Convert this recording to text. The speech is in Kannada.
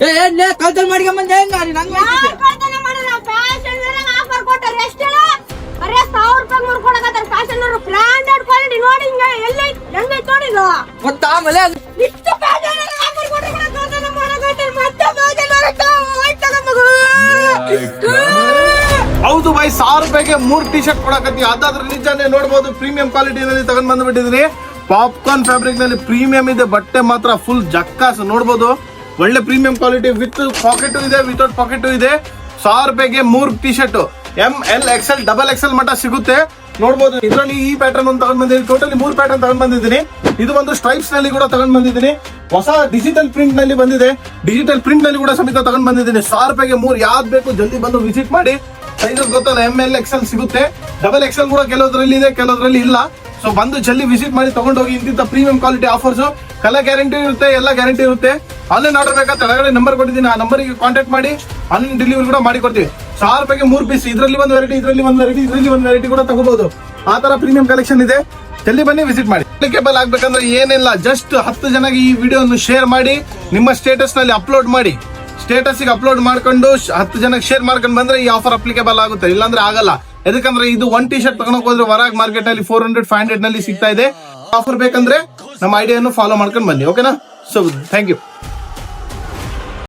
ಕಲ್ತಲ್ ಮಾಡ್ಕೊಂಬಂದೆ ಹೆಂಗ ಆಫರ್ ಕೊಟ್ಟಾರೆ ಎಷ್ಟೇಳ ಅರೆ 1000 ರೂಪಾಯಿ ಮೂರು ಕೊಡಕತ್ತಾರ ಫ್ಯಾಷನ್ ಅವರು ಬ್ರಾಂಡೆಡ್ ಕ್ವಾಲಿಟಿ ನೋಡಿ ಹಿಂಗ ಎಲ್ಲಿ ಹೆಂಗೈತೆ ನೋಡಿದು ಗೊತ್ತಾ ಆಮೇಲೆ ಇಷ್ಟು ಫ್ಯಾಷನ್ ಆಫರ್ ಕೊಟ್ಟಾರೆ ಕಲ್ತನ ಮಾಡಕತ್ತಾರ ಮತ್ತೆ ಹೌದು ಬೈ 1000 ರೂಪಾಯಿಗೆ 3 ಟಿ ಶರ್ಟ್ ಕೊಡಕತ್ತಿ ಅದಾದ್ರೆ ನಿಜಾನೇ ನೋಡ್ಬೋದು ಪ್ರೀಮಿಯಂ ಕ್ವಾಲಿಟಿನಲ್ಲಿ ತಗೊಂಡ್ ಬಂದ್ಬಿಟ್ಟಿದ್ರಿ ಪಾಪ್ಕಾರ್ನ್ ಫ್ಯಾಬ್ರಿಕ್ ನಲ್ಲಿ ಪ್ರೀಮಿಯಂ ಇದೆ ಬಟ್ಟೆ ಮಾತ್ರ ಫುಲ್ ಜಕ್ಕಾಸ್ ನೋಡ್ಬೋದು ಒಳ್ಳೆ ಪ್ರೀಮಿಯಂ ಕ್ವಾಲಿಟಿ ವಿತ್ ಪಾಕೆಟ್ ಇದೆ ವಿತೌಟ್ ಪಾಕೆಟ್ ಇದೆ 1000 ರೂಪಾಯಿಗೆ 3 T shirt ML XL XXL ಮಟ್ಟ ಸಿಗುತ್ತೆ ನೋಡ್ಬೋದು ಇದರಲ್ಲಿ ಈ ಪ್ಯಾಟರ್ನ್ ಒಂದು ತಗೊಂಡ್ ಬಂದಿದ್ದೀನಿ ಟೋಟಲಿ 3 ಪ್ಯಾಟರ್ನ್ ತಗೊಂಡ್ ಬಂದಿದ್ದೀನಿ ಇದು ಒಂದು ಸ್ಟ್ರೈಪ್ಸ್ ನಲ್ಲಿ ಕೂಡ ತಗೊಂಡ್ ಬಂದಿದ್ದೀನಿ ಹೊಸ ಡಿಜಿಟಲ್ ಪ್ರಿಂಟ್ ನಲ್ಲಿ ಬಂದಿದೆ ಡಿಜಿಟಲ್ ಪ್ರಿಂಟ್ ನಲ್ಲಿ ಕೂಡ ಸಮೇತ ತಗೊಂಡ್ ಬಂದಿದ್ದೀನಿ 1000 ರೂಪಾಯಿಗೆ 3 ಯಾವ್ದು ಬೇಕು ಜಲ್ದಿ ಬಂದು ವಿಸಿಟ್ ಮಾಡಿ ಸೈಜಸ್ ಗೊತ್ತಲ್ಲ ML XL ಸಿಗುತ್ತೆ XXL ಕೂಡ ಕೆಲವರಲ್ಲಿ ಇದೆ ಕೆಲವರಲ್ಲಿ ಇಲ್ಲ ಸೊ ಬಂದು ಜಲ್ದಿ ವಿಸಿಟ್ ಮಾಡಿ ತಗೊಂಡೋಗಿ ಇಂತಿಂತ premium quality offers colour guarantee ಇರುತ್ತೆ ಎಲ್ಲ ಗ್ಯಾರಂಟಿ ಇರುತ್ತೆ ಆನ್ಲೈನ್ ಆರ್ಡರ್ ಬೇಕಾ ಕೆಳಗಡೆ ನಂಬರ್ ಕೊಟ್ಟಿದ್ದೀನಿ ಆ ನಂಬರ್ಗೆ ಕಾಂಟ್ಯಾಕ್ಟ್ ಮಾಡಿ ಆನ್ಲೈನ್ ಡೆಲಿವರಿ ಕೂಡ ಮಾಡಿ ಕೊಡ್ತೀವಿ 1000 ರೂಪಾಯಿಗೆ 3 ಪೀಸ್ ಇದರಲ್ಲಿ ಒಂದು ವೆರೈಟಿ ಇದರಲ್ಲಿ ಒಂದು ವೆರೈಟಿ ಇದರಲ್ಲಿ ಒಂದು ವೆರೈಟಿ ಕೂಡ ತಗೋಬಹುದು ಆ ತರ ಪ್ರೀಮಿಯಂ ಕಲೆಕ್ಷನ್ ಇದೆ ಜಲ್ದಿ ಬನ್ನಿ ವಿಸಿಟ್ ಮಾಡಿ ಅಪ್ಲಿಕೇಬಲ್ ಆಗ್ಬೇಕಂದ್ರೆ ಏನಿಲ್ಲ ಜಸ್ಟ್ 10 ಜನಕ್ಕೆ ಈ ವಿಡಿಯೋವನ್ನು ಶೇರ್ ಮಾಡಿ ನಿಮ್ಮ ಸ್ಟೇಟಸ್ ನಲ್ಲಿ ಅಪ್ಲೋಡ್ ಮಾಡಿ ಸ್ಟೇಟಸ್ ಗೆ ಅಪ್ಲೋಡ್ ಮಾಡ್ಕೊಂಡು 10 ಜನಕ್ಕೆ ಶೇರ್ ಮಾಡ್ಕೊಂಡು ಬಂದ್ರೆ ಈ ಆಫರ್ ಅಪ್ಲಿಕೇಬಲ್ ಆಗುತ್ತೆ ಇಲ್ಲಾಂದ್ರೆ ಆಗಲ್ಲ ಯಾಕಂದ್ರೆ ಇದು 1 ಟಿ ಶರ್ಟ್ ತಗೊಂಡ್ ಹೋದ್ರೆ ಹೊರಗೆ ಮಾರ್ಕೆಟ್ ಅಲ್ಲಿ 400-500 ನಲ್ಲಿ ಸಿಗ್ತಾ ಇದೆ ಆಫರ್ ಬೇಕಂದ್ರೆ ನಮ್ಮ ಐಡಿಯಾನು ಫಾಲೋ ಮಾಡ್ಕೊಂಡು ಬನ್ನಿ ಓಕೆನಾ ಸೊ ಥ್ಯಾಂಕ್ ಯು